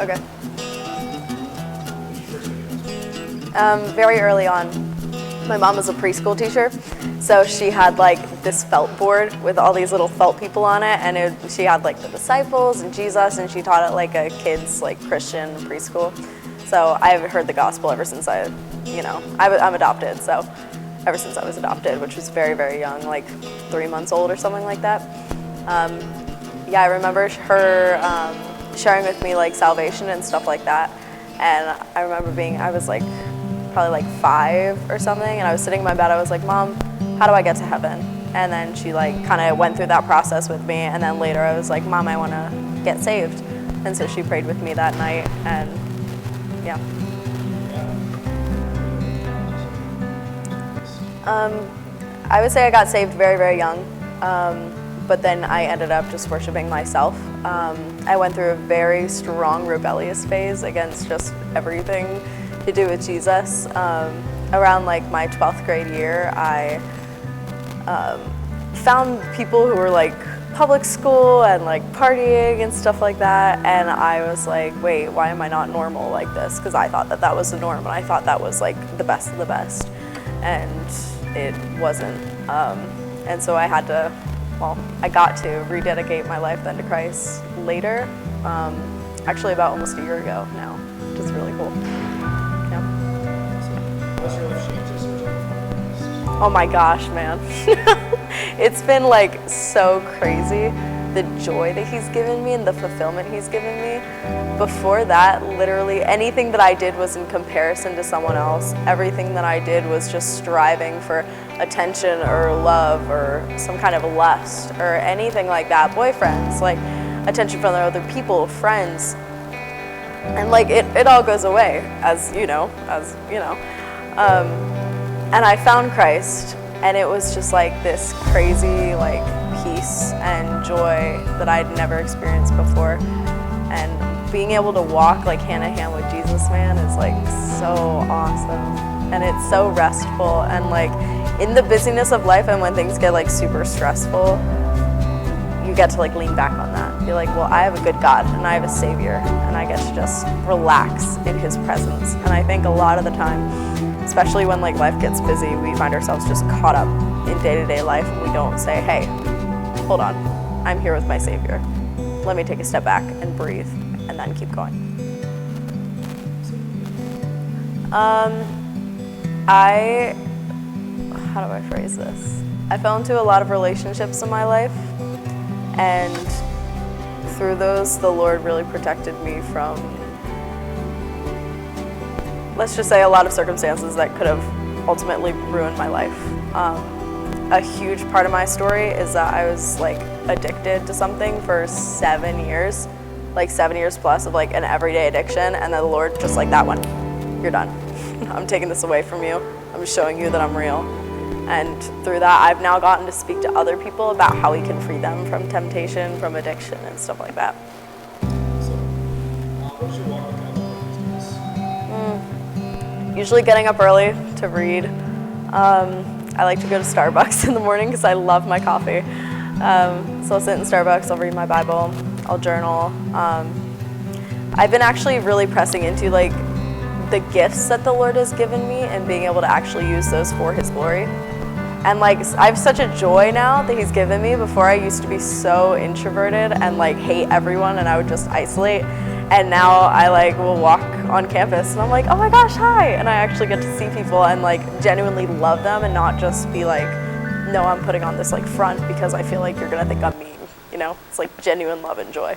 Okay. Very early on, my mom was a preschool teacher, so she had like this felt board with all these little felt people on it, and she had like the disciples and Jesus, and she taught it like a kids like Christian preschool. So I've heard the gospel ever since I'm adopted, so ever since I was adopted, which was very, very young, like 3 months old or something like that. I remember her sharing with me like salvation and stuff like that, and I remember I was like probably like 5 or something, and I was sitting in my bed. I was like, Mom, how do I get to heaven? And then she like kind of went through that process with me, and then later I was like, Mom, I want to get saved. And so she prayed with me that night, and yeah. I would say I got saved very, very young, but then I ended up just worshiping myself. I went through a very strong rebellious phase against just everything to do with Jesus. Around like my 12th grade year, I found people who were like public school and like partying and stuff like that, and I was like, wait, why am I not normal like this? Because I thought that was the norm, and I thought that was like the best of the best, and it wasn't. And so I got to rededicate my life then to Christ later, actually about almost a year ago now, which is really cool. How's your life changed as a result of Christ? Oh my gosh, man. It's been like so crazy, the joy that he's given me and the fulfillment he's given me. Before that, literally anything that I did was in comparison to someone else. Everything that I did was just striving for attention or love or some kind of lust or anything like that. Boyfriends, like attention from other people, friends. And like it all goes away, as you know. And I found Christ, and it was just like this crazy like peace and joy that I'd never experienced before. And being able to walk like hand in hand with Jesus, man, is like so awesome. And it's so restful, and like in the busyness of life and when things get like super stressful, you get to like lean back on that. You're like, well, I have a good God and I have a Savior, and I get to just relax in His presence. And I think a lot of the time, especially when like life gets busy, we find ourselves just caught up in day-to-day life, and we don't say, hey, hold on, I'm here with my Savior. Let me take a step back and breathe, and then keep going. How do I phrase this? I fell into a lot of relationships in my life, and through those, the Lord really protected me from, let's just say, a lot of circumstances that could have ultimately ruined my life. A huge part of my story is that I was like addicted to something for 7 years, like 7 years plus of like an everyday addiction, and then the Lord just like, that one, you're done. I'm taking this away from you. I'm showing you that I'm real. And through that, I've now gotten to speak to other people about how He can free them from temptation, from addiction, and stuff like that. So, what does your walk with God look like? Usually getting up early to read. I like to go to Starbucks in the morning because I love my coffee. So I'll sit in Starbucks, I'll read my Bible, I'll journal. I've been actually really pressing into like the gifts that the Lord has given me and being able to actually use those for His glory. And like, I have such a joy now that He's given me. Before, I used to be so introverted and like hate everyone, and I would just isolate. And now I like will walk on campus and I'm like, oh my gosh, hi. And I actually get to see people and like genuinely love them, and not just be like, no, I'm putting on this like front because I feel like you're gonna think I'm mean. You know, it's like genuine love and joy.